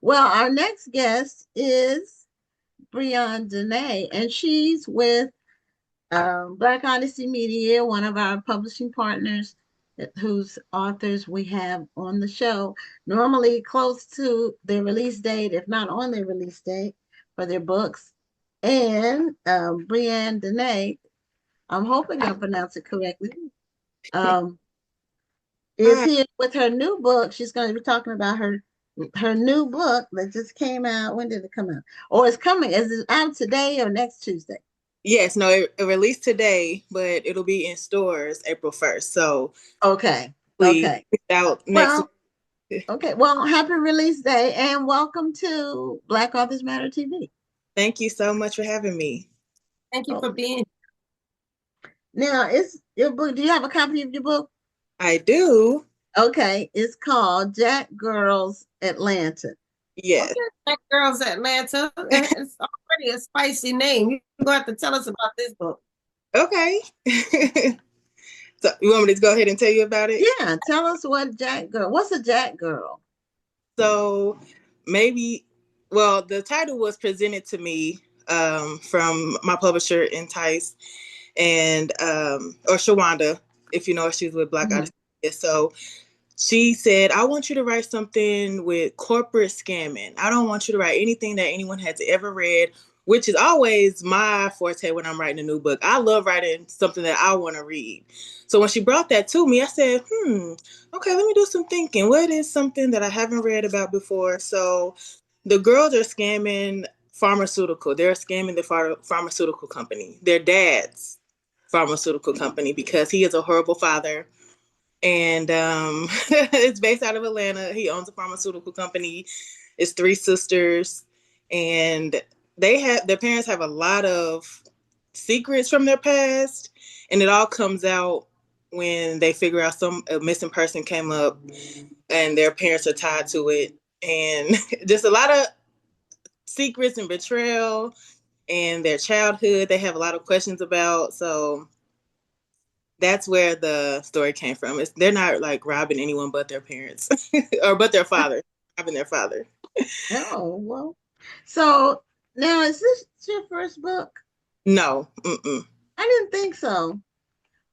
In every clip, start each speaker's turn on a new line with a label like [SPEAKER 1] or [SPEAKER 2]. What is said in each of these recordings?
[SPEAKER 1] Well, our next guest is BriAnn Danae, and she's with Black Odyssey Media, one of our publishing partners, whose authors we have on the show, normally close to their release date, if not on their release date, for their books. And BriAnn Danae, I'm hoping I pronounced it correctly, um, is
[SPEAKER 2] Hi.
[SPEAKER 1] here with her new book. She's going to be talking about her new book that just came out. When did it come out? Or it's coming. Is it out today or next Tuesday?
[SPEAKER 2] Yes, no, it released today, but it'll be in stores April 1st. So
[SPEAKER 1] Okay.
[SPEAKER 2] please
[SPEAKER 1] Okay.
[SPEAKER 2] check it out next
[SPEAKER 1] Well,
[SPEAKER 2] week.
[SPEAKER 1] okay. Well, happy release day and welcome to Black Authors Matter TV.
[SPEAKER 2] Thank you so much for having me.
[SPEAKER 3] Thank you
[SPEAKER 1] Oh,
[SPEAKER 3] for being.
[SPEAKER 1] now, it's your book. Do you have a copy of your book?
[SPEAKER 2] I do.
[SPEAKER 1] Okay. It's called Jack Girls Atlanta.
[SPEAKER 2] Yes.
[SPEAKER 3] Okay, Black Girls Atlanta. It's already a spicy name. You're gonna have to tell us about this book.
[SPEAKER 2] Okay. So you want me to go ahead and tell you about it?
[SPEAKER 1] Yeah. Tell us what Jack Girl. What's a Jack Girl?
[SPEAKER 2] So maybe, well, the title was presented to me from my publisher, Entice, and or Shawanda, if you know her, she's with Black
[SPEAKER 1] Mhm.
[SPEAKER 2] Odyssey. So she said, I want you to write something with corporate scamming. I don't want you to write anything that anyone has ever read, which is always my forte when I'm writing a new book. I love writing something that I want to read. So when she brought that to me, I said, okay, let me do some thinking. What is something that I haven't read about before? So the girls are scamming pharmaceutical. They're scamming the pharmaceutical company, their dad's pharmaceutical company, because he is a horrible father, and it's based out of Atlanta. He owns a pharmaceutical company. It's three sisters, and their parents have a lot of secrets from their past, and it all comes out when they figure out a missing person came up, and their parents are tied to it, and just a lot of secrets and betrayal and their childhood. They have a lot of questions about. So that's where the story came from. They're not like robbing anyone but their parents or but their father, robbing their father.
[SPEAKER 1] Oh, well. So now is this your first book?
[SPEAKER 2] No, mm-mm.
[SPEAKER 1] I didn't think so.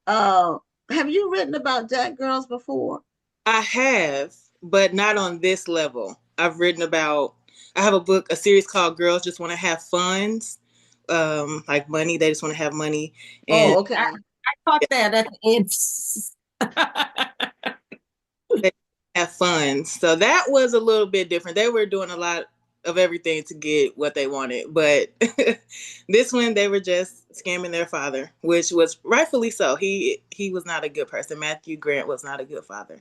[SPEAKER 1] Uh, have you written about Jack Girls before?
[SPEAKER 2] I have, but not on this level. I've written about. I have a series called "Girls Just Want to Have Funds," like money. They just want to have money, and
[SPEAKER 1] Oh,
[SPEAKER 3] I,
[SPEAKER 1] okay.
[SPEAKER 3] I caught that at the end.
[SPEAKER 2] they have funds. So that was a little bit different. They were doing a lot of everything to get what they wanted, but this one they were just scamming their father, which was rightfully so. He was not a good person. Matthew Grant was not a good father.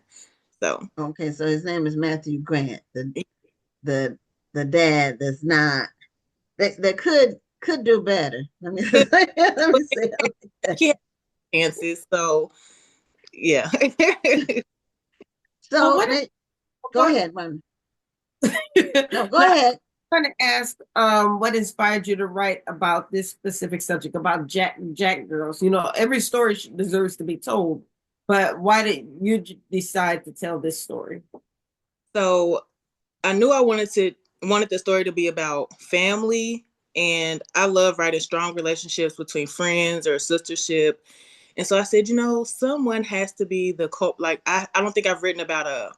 [SPEAKER 2] So
[SPEAKER 1] Okay, so his name is Matthew Grant, the the dad that's not that could do better. Let me let me say it like that.
[SPEAKER 2] he had chances. So yeah.
[SPEAKER 3] Well,
[SPEAKER 1] So
[SPEAKER 3] what?
[SPEAKER 1] go ahead, man. No, go
[SPEAKER 3] Now,
[SPEAKER 1] ahead.
[SPEAKER 3] I'm going to ask, what inspired you to write about this specific subject about Jack girls? You know, every story deserves to be told, but why did you decide to tell this story?
[SPEAKER 2] So I knew I wanted the story to be about family, and I love writing strong relationships between friends or sistership. And so I said, someone has to be the like I don't think I've written about a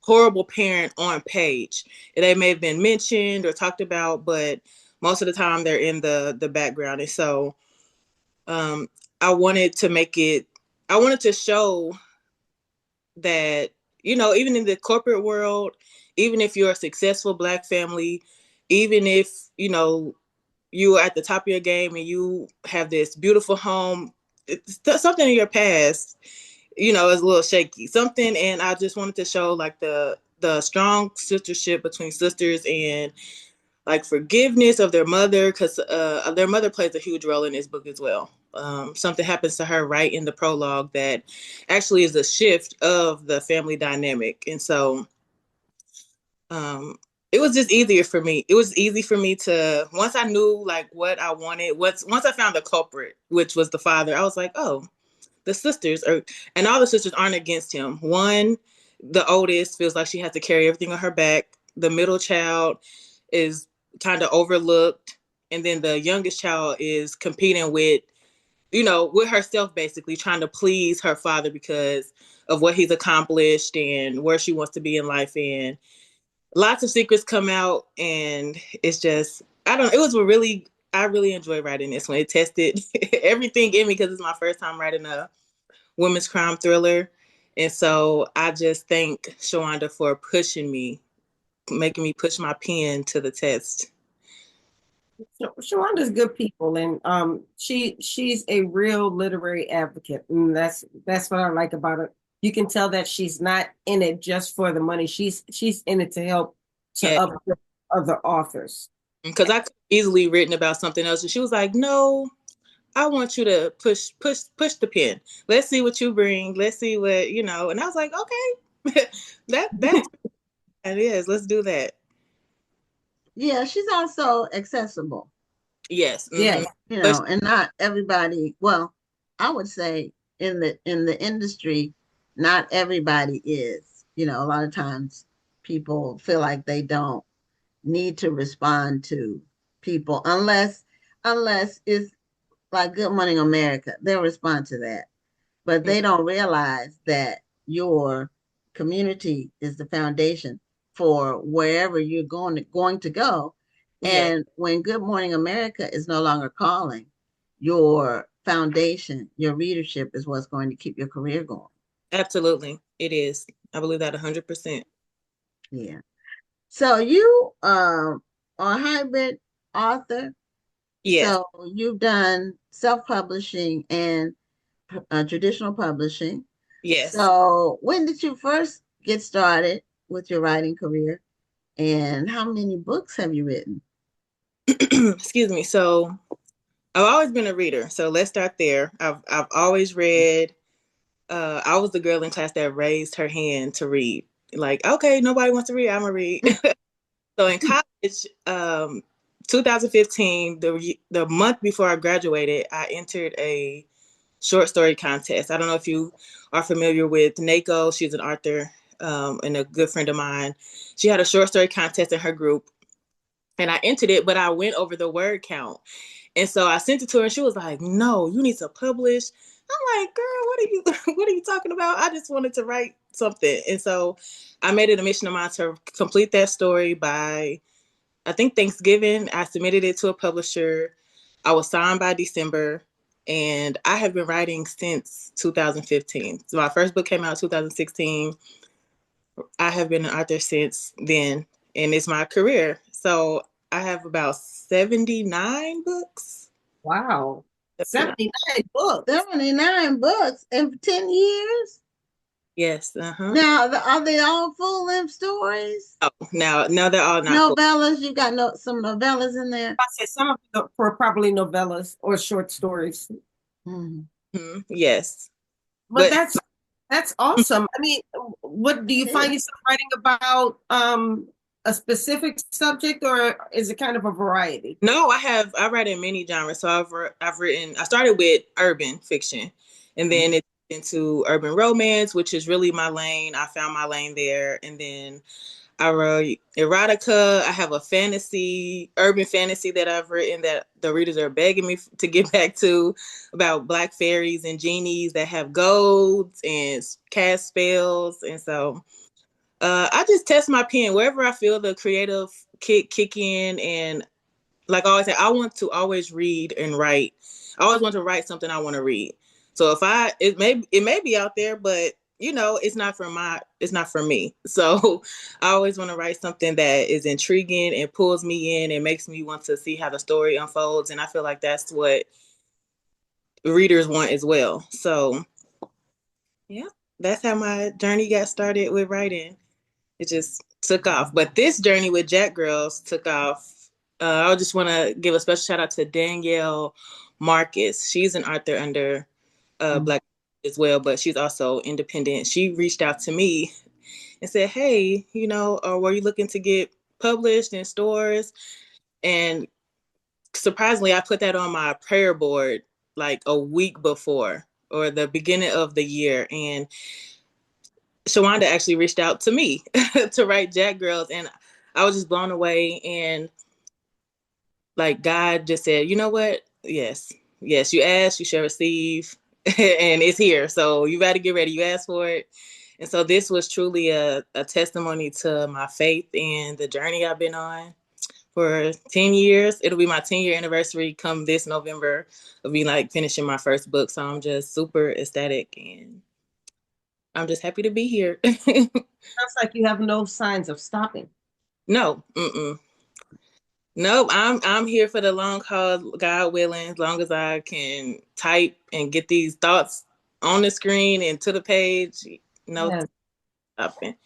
[SPEAKER 2] horrible parent on page. They may have been mentioned or talked about, but most of the time they're in the background. And so um, I wanted to make it. I wanted to show that even in the corporate world, even if you're a successful Black family, even if you are at the top of your game and you have this beautiful home, something in your past is a little shaky something. And I just wanted to show like the strong sistership between sisters, and like forgiveness of their mother, because their mother plays a huge role in this book as well. Something happens to her right in the prologue that actually is a shift of the family dynamic. And so it was just easier for me. It was easy for me to, once I knew like what I wanted, once I found the culprit, which was the father, I was like, oh, the sisters are, and all the sisters aren't against him. One, the oldest, feels like she has to carry everything on her back. the middle child is kind of overlooked, and then the youngest child is competing with, with herself, basically trying to please her father because of what he's accomplished and where she wants to be in life. And lots of secrets come out, and it's just, I really enjoyed writing this one. It tested everything in me because it's my first time writing a women's crime thriller. And so I just thank Shawanda for pushing me, making me push my pen to the test.
[SPEAKER 3] Shawanda's good people, and she's a real literary advocate, and that's what I like about her. You can tell that she's not in it just for the money. She's in it to help to
[SPEAKER 2] Yeah,
[SPEAKER 3] uplift other authors.
[SPEAKER 2] because I could easily written about something else, and she was like, "No, I want you to push the pen. Let's see what you bring. Let's see what you know." And I was like, "Okay, that's it is. Let's do that."
[SPEAKER 1] Yeah, she's also accessible,
[SPEAKER 2] Yes.
[SPEAKER 3] Yes.
[SPEAKER 2] But
[SPEAKER 1] and not everybody, well, I would say in the industry, not everybody is. A lot of times people feel like they don't need to respond to people unless it's like Good Morning America. They'll respond to that. But they don't realize that your community is the foundation for wherever you're going to go.
[SPEAKER 2] yeah,
[SPEAKER 1] And when Good Morning America is no longer calling, your foundation, your readership is what's going to keep your career going.
[SPEAKER 2] absolutely, it is. I believe that 100%.
[SPEAKER 1] Yeah. So you are a hybrid author.
[SPEAKER 2] Yes,
[SPEAKER 1] So you've done self-publishing and traditional publishing.
[SPEAKER 2] yes.
[SPEAKER 1] So when did you first get started with your writing career, and how many books have you written?
[SPEAKER 2] Excuse me. So I've always been a reader. So let's start there. I've always read. I was the girl in class that raised her hand to read. Like, okay, nobody wants to read. I'm gonna read. So in college, 2015, the month before I graduated, I entered a short story contest. I don't know if you are familiar with Nako. She's an author and a good friend of mine. She had a short story contest in her group, and I entered it, but I went over the word count. And so I sent it to her, and she was like, "No, you need to publish." I'm like, "Girl, what are you what are you talking about? I just wanted to write something." And so I made it a mission of mine to complete that story by, I think, Thanksgiving. I submitted it to a publisher. I was signed by December, and I have been writing since 2015. So my first book came out in 2016. I have been an author since then, and it's my career. So I have about 79 books.
[SPEAKER 3] Wow.
[SPEAKER 2] 79.
[SPEAKER 3] 79 books.
[SPEAKER 1] 79 books in 10 years?
[SPEAKER 2] Yes. Uh-huh.
[SPEAKER 1] Now, are they all full-length stories?
[SPEAKER 2] Oh, now they're all not full.
[SPEAKER 1] Novellas? You got some novellas in there?
[SPEAKER 3] I said some of them were probably novellas or short stories.
[SPEAKER 1] Mhm.
[SPEAKER 2] Yes.
[SPEAKER 3] But
[SPEAKER 2] But
[SPEAKER 3] that's awesome. I mean, what do you
[SPEAKER 1] It
[SPEAKER 3] find
[SPEAKER 1] is.
[SPEAKER 3] yourself writing about a specific subject, or is it kind of a variety?
[SPEAKER 2] no, I write in many genres. So I've written, I started with urban fiction, and then
[SPEAKER 1] Mhm.
[SPEAKER 2] it's into urban romance, which is really my lane. I found my lane there. And then I wrote erotica. I have a urban fantasy that I've written that the readers are begging me to get back to, about black fairies and genies that have golds and cast spells. And so I just test my pen wherever I feel the creative kick in. And like I always say, I want to always read and write. I always want to write something I want to read. So it may be out there, but it's not for me. So I always want to write something that is intriguing and pulls me in and makes me want to see how the story unfolds. And I feel like that's what readers want as well. So yeah, that's how my journey got started with writing. It just took off. But this journey with Jack Girls took off. I just want to give a special shout out to Danielle Marcus. She's an author under
[SPEAKER 1] Mhm.
[SPEAKER 2] Black as well, but she's also independent. She reached out to me and said, "Hey, were you looking to get published in stores?" And surprisingly, I put that on my prayer board like a week before, or the beginning of the year, and Shawanda actually reached out to me to write Jack Girls, and I was just blown away. And like God just said, you know what? Yes, yes, you asked, you shall receive, and it's here. So you got to get ready. You asked for it. And so this was truly a testimony to my faith and the journey I've been on for 10 years. It'll be my 10-year anniversary come this November of me like finishing my first book. So I'm just super ecstatic and I'm just happy to be here.
[SPEAKER 3] Sounds like you have no signs of stopping.
[SPEAKER 2] No, mm-mm. Nope, I'm here for the long haul, God willing, as long as I can type and get these thoughts on the screen and to the page. No
[SPEAKER 3] Yes.
[SPEAKER 2] stopping.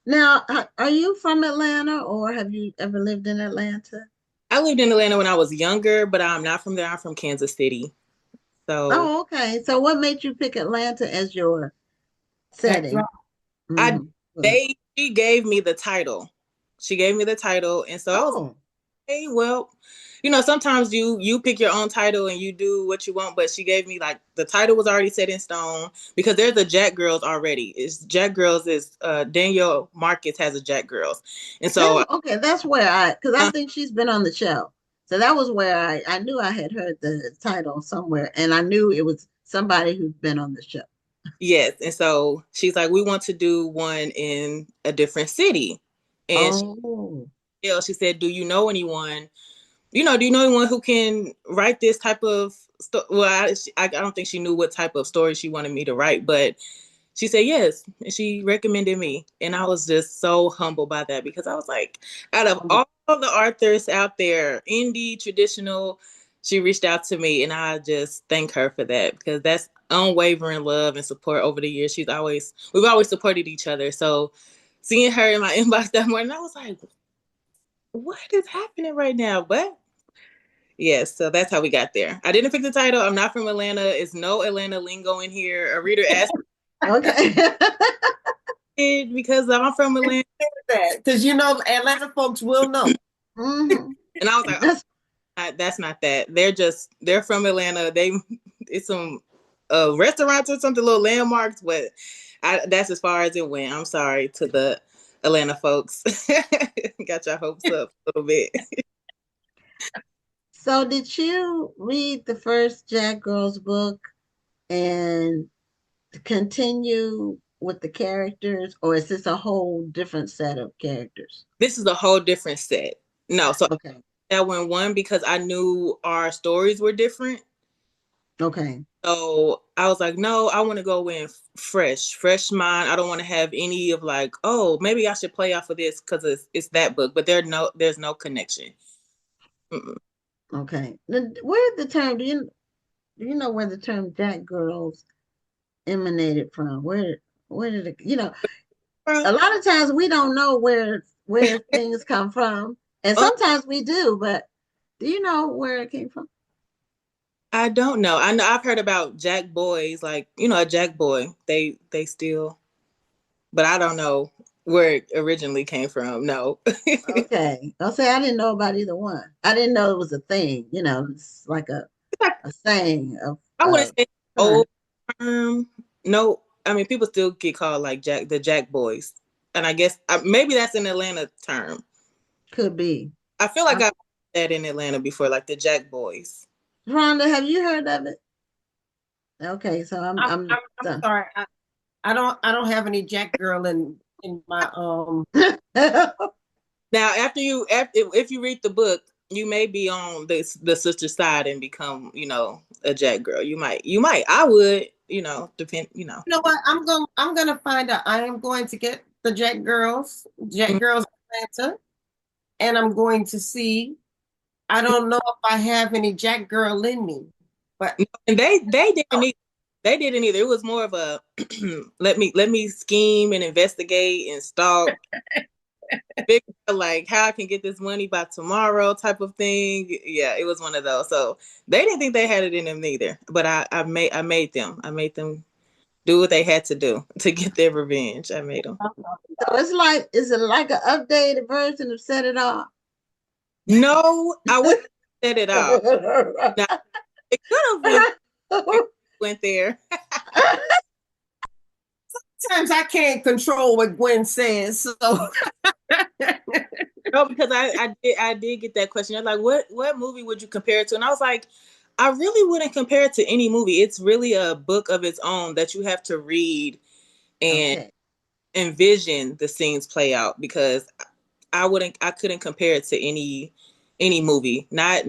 [SPEAKER 1] Now, are you from Atlanta or have you ever lived in Atlanta?
[SPEAKER 2] I lived in Atlanta when I was younger, but I'm not from there. I'm from Kansas City. So
[SPEAKER 1] Oh, okay. So what made you pick Atlanta as your setting?
[SPEAKER 3] Backdrop.
[SPEAKER 2] I
[SPEAKER 1] Hmm.
[SPEAKER 2] they she gave me the title. She gave me the title, and so I was
[SPEAKER 1] Oh,
[SPEAKER 2] hey, well, sometimes you pick your own title and you do what you want, but she gave me like the title was already set in stone because there's a Jack Girls already. It's Jack Girls is Danielle Marcus has a Jack Girls. And so
[SPEAKER 1] okay. That's where because I think she's been on the show. So that was where I knew I had heard the title somewhere, and I knew it was somebody who's been on the show.
[SPEAKER 2] yes, and so she's like, we want to do one in a different city. And
[SPEAKER 1] Oh,
[SPEAKER 2] she said, do you know anyone? Do you know anyone who can write this type of well, I don't think she knew what type of story she wanted me to write, but she said yes, and she recommended me, and I was just so humbled by that because I was like, out of all the authors out there, indie, traditional, she reached out to me, and I just thank her for that because that's unwavering love and support over the years. We've always supported each other. So seeing her in my inbox that morning, I was like, what is happening right now? But yes, so that's how we got there. I didn't pick the title. I'm not from Atlanta. It's no Atlanta lingo in here. A reader asked
[SPEAKER 1] okay.
[SPEAKER 2] it because I'm from Atlanta.
[SPEAKER 3] Because Atlanta folks will know.
[SPEAKER 1] Hmm.
[SPEAKER 2] And I was like,
[SPEAKER 1] That's
[SPEAKER 2] oh, that's not that. They're from Atlanta. It's some restaurants or something, little landmarks, but that's as far as it went. I'm sorry to the Atlanta folks. Got your hopes up a little bit.
[SPEAKER 1] so. Did you read the first Jack Girls book and continue with the characters, or is this a whole different set of characters?
[SPEAKER 2] This is a whole different set. No, so
[SPEAKER 1] Okay.
[SPEAKER 2] that one because I knew our stories were different.
[SPEAKER 1] Okay.
[SPEAKER 2] So I was like, no, I want to go in fresh mind. I don't want to have any of like, oh, maybe I should play off of this because it's that book, but there's no connection. Mm-mm.
[SPEAKER 1] Okay. Where the term do you know where the term Jack Girls emanated from? Where did it a lot of times we don't know where things come from. And
[SPEAKER 2] Uh,
[SPEAKER 1] sometimes we do, but do you know where it came from?
[SPEAKER 2] I don't know. I know I've heard about Jack boys, like a Jack boy. They still, but I don't know where it originally came from. No.
[SPEAKER 1] Okay. I'll say I didn't know about either one. I didn't know it was a thing, it's like a saying of
[SPEAKER 2] I wouldn't say
[SPEAKER 1] term.
[SPEAKER 2] old term. No, I mean people still get called like the Jack boys, and I guess maybe that's an Atlanta term.
[SPEAKER 1] Could be.
[SPEAKER 2] I feel like
[SPEAKER 1] Uh,
[SPEAKER 2] I've heard that in Atlanta before, like the Jack boys.
[SPEAKER 1] Rhonda, have you heard of it? Okay, so
[SPEAKER 3] I'm sorry. I don't have any Jack girl in my
[SPEAKER 2] Now, if you read the book, you may be on the sister side and become, a Jack girl. You might. I would, depend.
[SPEAKER 3] You know what? I'm gonna find out. I am going to get the Jack
[SPEAKER 2] Mm.
[SPEAKER 3] Girls Atlanta, and I'm going to see. I don't know if I have any Jack Girl in me, but
[SPEAKER 2] And they didn't either. They didn't either. It was more of a let me scheme and investigate and stalk, figure out like how I can get this money by tomorrow type of thing. Yeah, it was one of those. So they didn't think they had it in them neither. But I made them do what they had to do to get their revenge. I made them.
[SPEAKER 1] So is it like an updated version of Set It Off?
[SPEAKER 2] No, I wouldn't set it off. Now, it could have went there.
[SPEAKER 3] sometimes I can't control what Gwen says. So
[SPEAKER 2] No, because I did get that question. They're like, what movie would you compare it to? And I was like, I really wouldn't compare it to any movie. It's really a book of its own that you have to read and
[SPEAKER 1] Okay.
[SPEAKER 2] envision the scenes play out, because I couldn't compare it to any movie. Not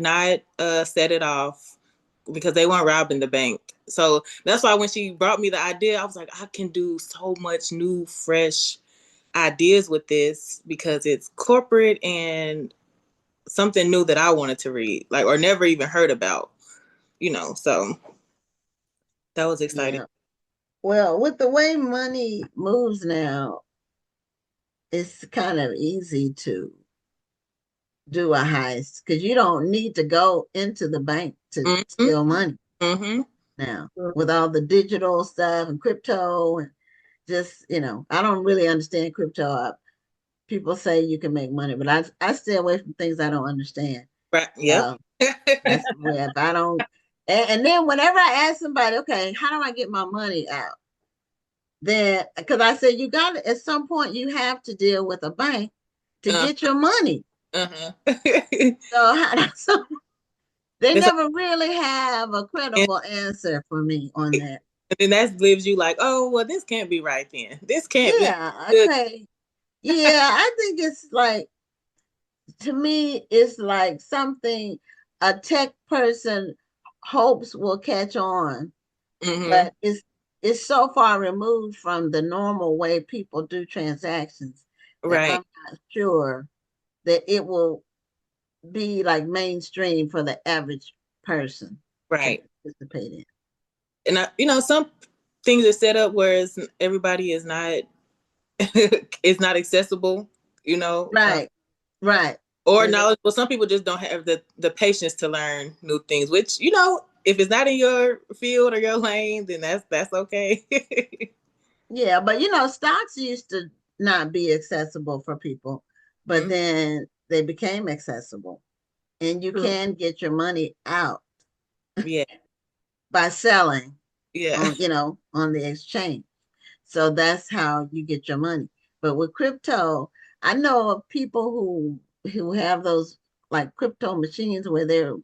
[SPEAKER 2] Set It Off, because they weren't robbing the bank. So that's why when she brought me the idea, I was like, I can do so much new, fresh ideas with this, because it's corporate and something new that I wanted to read, like, or never even heard about, so that was exciting.
[SPEAKER 1] Yeah. Well, with the way money moves now, it's kind of easy to do a heist because you don't need to go into the bank to
[SPEAKER 2] Mm-hmm.
[SPEAKER 1] steal money
[SPEAKER 2] Mm-hmm.
[SPEAKER 1] now with all the digital stuff and crypto and just, I don't really understand crypto. People say you can make money, but I stay away from things I don't understand.
[SPEAKER 2] Right. Yep.
[SPEAKER 1] Uh, that's where if I don't, and then whenever I ask somebody, okay, how do I get my money out? Then, because I said you got to, at some point you have to deal with a bank to
[SPEAKER 2] uh,
[SPEAKER 1] get your money.
[SPEAKER 2] uh-huh.
[SPEAKER 1] So they
[SPEAKER 2] It's like,
[SPEAKER 1] never really have a
[SPEAKER 2] and
[SPEAKER 1] credible answer for me on that.
[SPEAKER 2] then that leaves you like, oh well, this can't be right then. This can't be
[SPEAKER 1] Yeah,
[SPEAKER 2] good.
[SPEAKER 1] okay. Yeah, I think it's like, to me, it's like something a tech person hopes will catch on,
[SPEAKER 2] Mm-hmm.
[SPEAKER 1] but it's so far removed from the normal way people do transactions that
[SPEAKER 2] Right.
[SPEAKER 1] I'm not sure that it will be like mainstream for the average person to
[SPEAKER 2] Right.
[SPEAKER 1] participate in.
[SPEAKER 2] And some things are set up where everybody is not is not accessible, you know, uh,
[SPEAKER 1] Right, right.
[SPEAKER 2] or
[SPEAKER 1] Is it?
[SPEAKER 2] knowledgeable. Some people just don't have the patience to learn new things, which, if it's not in your field or your lane, then that's okay.
[SPEAKER 1] Yeah, but stocks used to not be accessible for people, but
[SPEAKER 2] Mhm.
[SPEAKER 1] then they became accessible, and you
[SPEAKER 3] Hmm.
[SPEAKER 1] can get your money out
[SPEAKER 2] Yeah.
[SPEAKER 1] by selling
[SPEAKER 2] Yeah.
[SPEAKER 1] on the exchange. So that's how you get your money. But with crypto, I know of people who have those like crypto machines where they're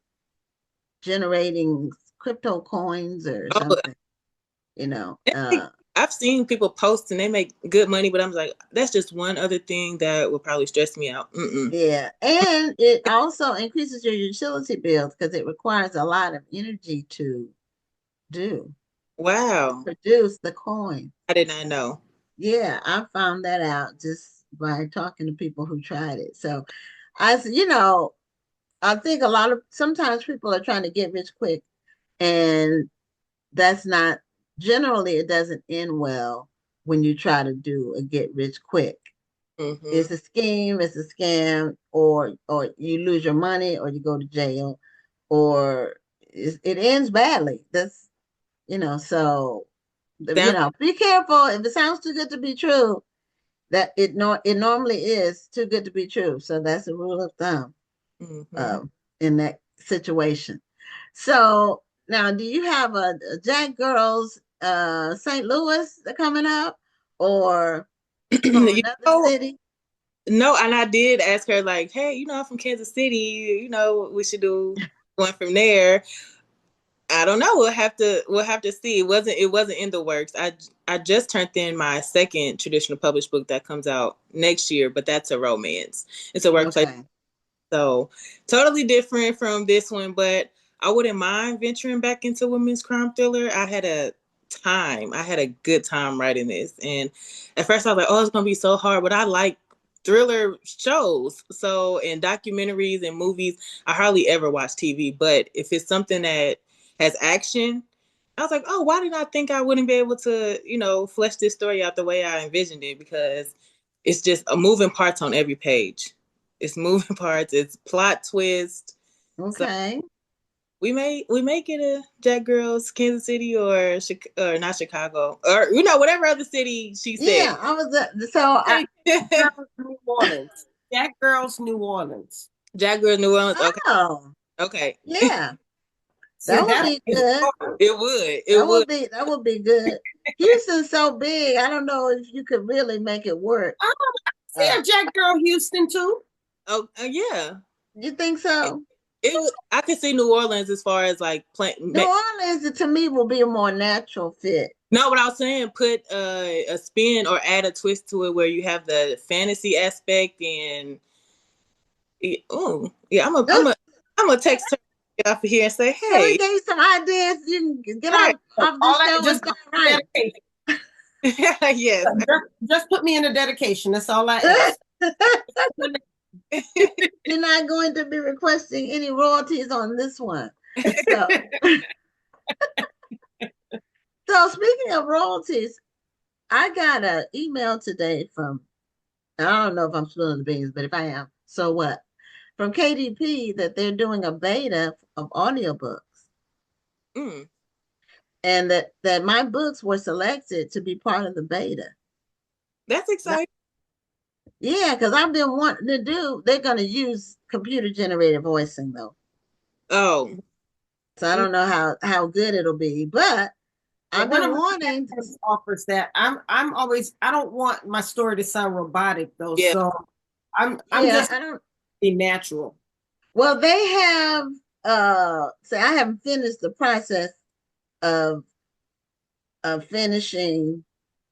[SPEAKER 1] generating crypto coins or
[SPEAKER 2] Oh,
[SPEAKER 1] something, you know.
[SPEAKER 2] I've seen people post and they make good money, but I'm like, that's just one other thing that would probably stress me out. Mm-mm.
[SPEAKER 1] Yeah, and it also increases your utility bills because it requires a lot of energy to do to
[SPEAKER 2] Wow.
[SPEAKER 1] produce the coin.
[SPEAKER 2] I did not know.
[SPEAKER 1] Yeah, I found that out just by talking to people who tried it. So I think a lot of sometimes people are trying to get rich quick, and that's not generally it doesn't end well when you try to do a get rich quick.
[SPEAKER 2] Mm-hmm.
[SPEAKER 1] It's a scheme, it's a scam, or you lose your money, or you go to jail, or it ends badly. That's so
[SPEAKER 2] Sounds.
[SPEAKER 1] be careful. If it sounds too good to be true, that it normally is too good to be true. So that's a rule of thumb
[SPEAKER 2] Mm-hmm.
[SPEAKER 1] uh, in that situation. So now, do you have a Jack Girls St. Louis coming up, or from
[SPEAKER 2] you
[SPEAKER 1] another
[SPEAKER 2] know,
[SPEAKER 1] city?
[SPEAKER 2] no, and I did ask her like, hey, I'm from Kansas City. We should do one from there. I don't know. We'll have to see. It wasn't in the works. I just turned in my second traditional published book that comes out next year, but that's a romance. It's a workplace.
[SPEAKER 1] Okay.
[SPEAKER 2] So totally different from this one, but I wouldn't mind venturing back into women's crime thriller. I had a good time writing this. And at first I was like, oh, it's gonna be so hard, but I like thriller shows. So in documentaries and movies, I hardly ever watch TV. But if it's something that has action, I was like, oh, why did I think I wouldn't be able to, flesh this story out the way I envisioned it? Because it's just a moving parts on every page. It's moving parts. It's plot twist. So
[SPEAKER 1] Okay.
[SPEAKER 2] we may get a Jack Girls Kansas City or not Chicago or whatever other city she said.
[SPEAKER 1] Yeah, I was
[SPEAKER 3] Girls, New Orleans. Jack Girls, New Orleans.
[SPEAKER 2] Jack Girls New Orleans. Okay,
[SPEAKER 1] oh
[SPEAKER 2] okay.
[SPEAKER 1] yeah,
[SPEAKER 3] See,
[SPEAKER 1] that would
[SPEAKER 3] that
[SPEAKER 1] be
[SPEAKER 3] is
[SPEAKER 1] good.
[SPEAKER 3] hard.
[SPEAKER 2] It would. It
[SPEAKER 1] That
[SPEAKER 2] would.
[SPEAKER 1] would be that would be good. Houston's so big. I don't know if you could really make it work.
[SPEAKER 3] Oh, I see
[SPEAKER 1] Uh,
[SPEAKER 3] a Jack Girl Houston too.
[SPEAKER 2] Oh, yeah.
[SPEAKER 1] You think
[SPEAKER 2] It,
[SPEAKER 1] so?
[SPEAKER 2] I could see New Orleans as far as like playing.
[SPEAKER 1] New Orleans, to me, will be a more natural fit.
[SPEAKER 2] No, what I was saying, put a spin or add a twist to it where you have the fantasy aspect and oh yeah,
[SPEAKER 1] Just
[SPEAKER 2] I'm a text her get off of here and say,
[SPEAKER 1] can we
[SPEAKER 2] hey,
[SPEAKER 1] give you some ideas? You can get
[SPEAKER 2] right,
[SPEAKER 1] off
[SPEAKER 3] All
[SPEAKER 1] this
[SPEAKER 3] I
[SPEAKER 1] show and
[SPEAKER 3] just
[SPEAKER 1] start writing.
[SPEAKER 2] yes.
[SPEAKER 3] just put me in a dedication. That's all I ask.
[SPEAKER 1] You're not going to be requesting any royalties on this one. So, so speaking of royalties, I got an email today from, I don't know if I'm spilling the beans, but if I am, so what? From KDP that they're doing a beta of audiobooks
[SPEAKER 2] Mm,
[SPEAKER 1] and that my books were selected to be part of the beta.
[SPEAKER 2] that's exciting.
[SPEAKER 1] Yeah, because I've been wanting to do, they're going to use computer generated voicing though.
[SPEAKER 2] Oh,
[SPEAKER 1] So I
[SPEAKER 2] mm,
[SPEAKER 1] don't know how good it'll be, but
[SPEAKER 3] Well,
[SPEAKER 1] I've
[SPEAKER 3] one of
[SPEAKER 1] been
[SPEAKER 3] my
[SPEAKER 1] wanting to,
[SPEAKER 3] friends offers that. I'm always I don't want my story to sound robotic though,
[SPEAKER 2] yeah.
[SPEAKER 3] so I'm
[SPEAKER 1] yeah,
[SPEAKER 3] just
[SPEAKER 1] I don't,
[SPEAKER 3] be natural.
[SPEAKER 1] well, they have, say I haven't finished the process of, finishing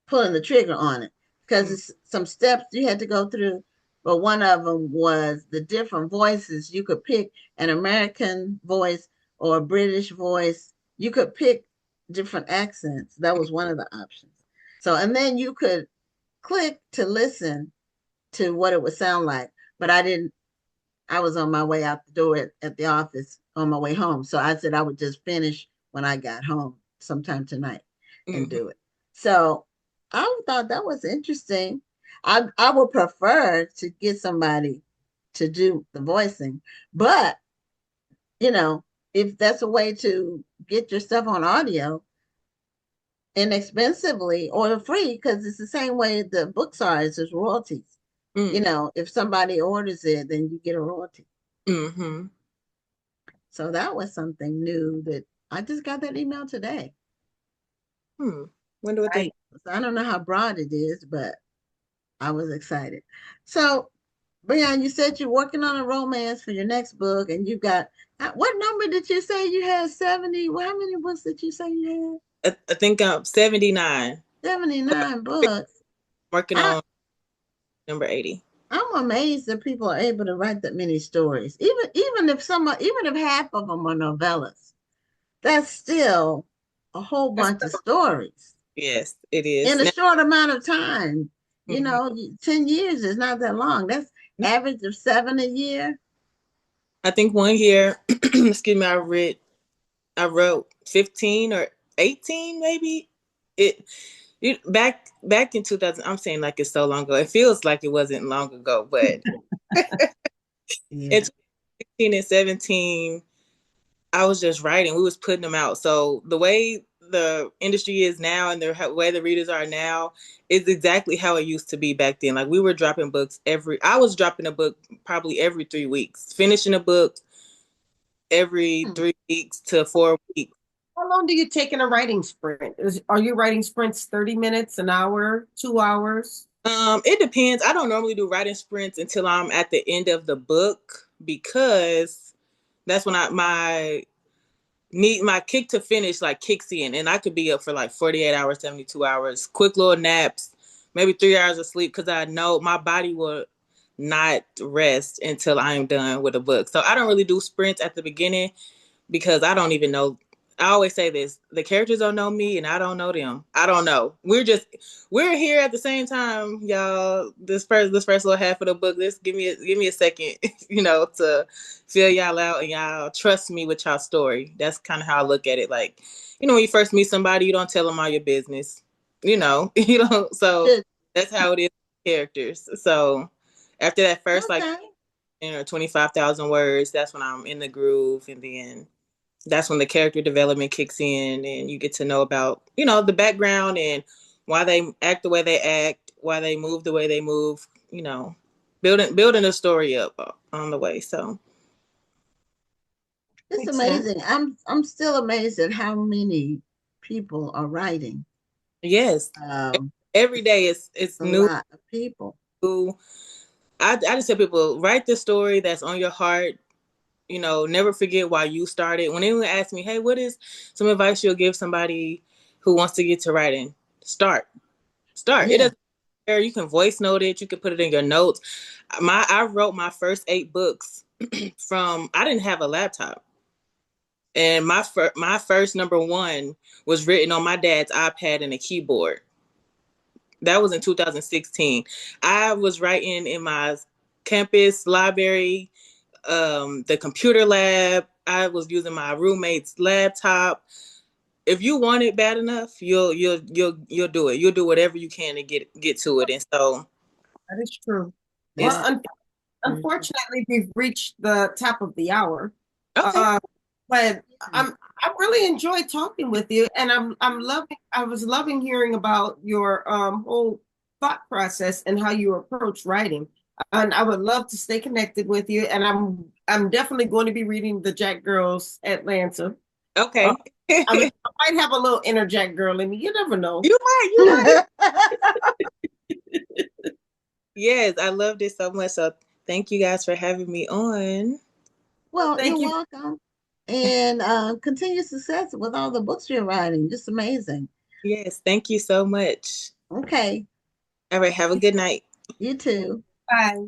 [SPEAKER 1] pulling the trigger on it because
[SPEAKER 2] Mm,
[SPEAKER 1] it's some steps you had to go through. But one of them was the different voices. You could pick an American voice or a British voice. You could pick different accents. That was one of the options. So, and then you could click to listen to what it would sound like. But I didn't, I was on my way out the door at the office on my way home. So I said I would just finish when I got home sometime tonight and
[SPEAKER 2] mhm.
[SPEAKER 1] do it. So I thought that was interesting. I would prefer to get somebody to do the voicing, but you know, if that's a way to get your stuff on audio inexpensively or free, because it's the same way the books are, it's just royalties. You
[SPEAKER 2] Mm,
[SPEAKER 1] know, if somebody orders it, then you get a royalty.
[SPEAKER 2] mhm.
[SPEAKER 1] So that was something new that I just got that email today.
[SPEAKER 2] Hmm. Wonder what they.
[SPEAKER 3] I
[SPEAKER 1] So I don't know how broad it is, but I was excited. So, BriAnn, you said you're working on a romance for your next book, and you've got what number did you say you had? 70? Well, how many books did you say you
[SPEAKER 2] I think I'm 79.
[SPEAKER 1] had? 79 books.
[SPEAKER 2] Working
[SPEAKER 1] I,
[SPEAKER 2] on number 80.
[SPEAKER 1] I'm amazed that people are able to write that many stories. Even if half of them are novellas, that's still a whole
[SPEAKER 3] that's
[SPEAKER 1] bunch of stories
[SPEAKER 2] Yes, it
[SPEAKER 1] in
[SPEAKER 2] is.
[SPEAKER 1] a
[SPEAKER 2] Now,
[SPEAKER 1] short amount of time. You
[SPEAKER 2] mhm.
[SPEAKER 1] know, 10 years is not that long. That's average of 7 a year.
[SPEAKER 2] I think one year, excuse me, I wrote 15 or 18 maybe. It back in 2000, I'm saying like it's so long ago. It feels like it wasn't long ago, but in
[SPEAKER 1] Yeah.
[SPEAKER 2] 2016 and 17, I was just writing. We was putting them out. So the way the industry is now and the way the readers are now is exactly how it used to be back then. Like we were dropping books I was dropping a book probably every 3 weeks, finishing a book every
[SPEAKER 1] Hmm.
[SPEAKER 2] 3 weeks to 4 weeks.
[SPEAKER 3] how long do you take in a writing sprint? Are you writing sprints 30 minutes, an hour, 2 hours?
[SPEAKER 2] It depends. I don't normally do writing sprints until I'm at the end of the book because that's when I my kick to finish like kicks in, and I could be up for like 48 hours, 72 hours, quick little naps, maybe 3 hours of sleep because I know my body will not rest until I am done with a book. So I don't really do sprints at the beginning because I don't even know. I always say this: the characters don't know me, and I don't know them. I don't know. We're here at the same time, y'all. This first little half of the book. Let's give me a second, to feel y'all out and y'all trust me with y'all story. That's kind of how I look at it. Like, when you first meet somebody, you don't tell them all your business. You know. So
[SPEAKER 1] Should,
[SPEAKER 2] that's how it is with characters. So after that first like
[SPEAKER 1] okay.
[SPEAKER 2] 25,000 words, that's when I'm in the groove, and then that's when the character development kicks in and you get to know about the background and why they act the way they act, why they move the way they move, building a story up on the way. So
[SPEAKER 1] It's
[SPEAKER 3] Makes sense.
[SPEAKER 1] amazing. I'm still amazed at how many people are writing.
[SPEAKER 2] yes,
[SPEAKER 1] Um,
[SPEAKER 2] every
[SPEAKER 1] it's
[SPEAKER 2] day it's
[SPEAKER 1] a
[SPEAKER 2] new,
[SPEAKER 1] lot of people.
[SPEAKER 2] I just tell people, write the story that's on your heart. Never forget why you started. When anyone asks me, hey, what is some advice you'll give somebody who wants to get to writing? Start. It
[SPEAKER 1] Yeah.
[SPEAKER 2] doesn't matter. You can voice note it. You can put it in your notes. I wrote my first 8 books I didn't have a laptop. And my first number 1 was written on my dad's iPad and a keyboard. That was in 2016. I was writing in my campus library, the computer lab. I was using my roommate's laptop. If you want it bad enough, you'll do it. You'll do whatever you can to get to it. And so
[SPEAKER 3] That is true. Well,
[SPEAKER 2] it's
[SPEAKER 3] unfortunately, we've reached the top of the hour.
[SPEAKER 2] okay.
[SPEAKER 3] Uh, but I really enjoyed talking with you, and I was loving hearing about your whole thought process and how you approach writing. And I would love to stay connected with you. And I'm definitely going to be reading the Jack Girls Atlanta.
[SPEAKER 2] Okay.
[SPEAKER 3] I might have a little inner Jack girl in me. You never know.
[SPEAKER 2] You might. Yes, I loved it so much. So thank you guys for having me on.
[SPEAKER 1] Well, you're
[SPEAKER 3] Thank you.
[SPEAKER 1] welcome. And continue success with all the books you're writing. Just amazing.
[SPEAKER 2] Yes, thank you so much.
[SPEAKER 1] Okay.
[SPEAKER 2] All right, have a good night.
[SPEAKER 1] You too.
[SPEAKER 3] Bye.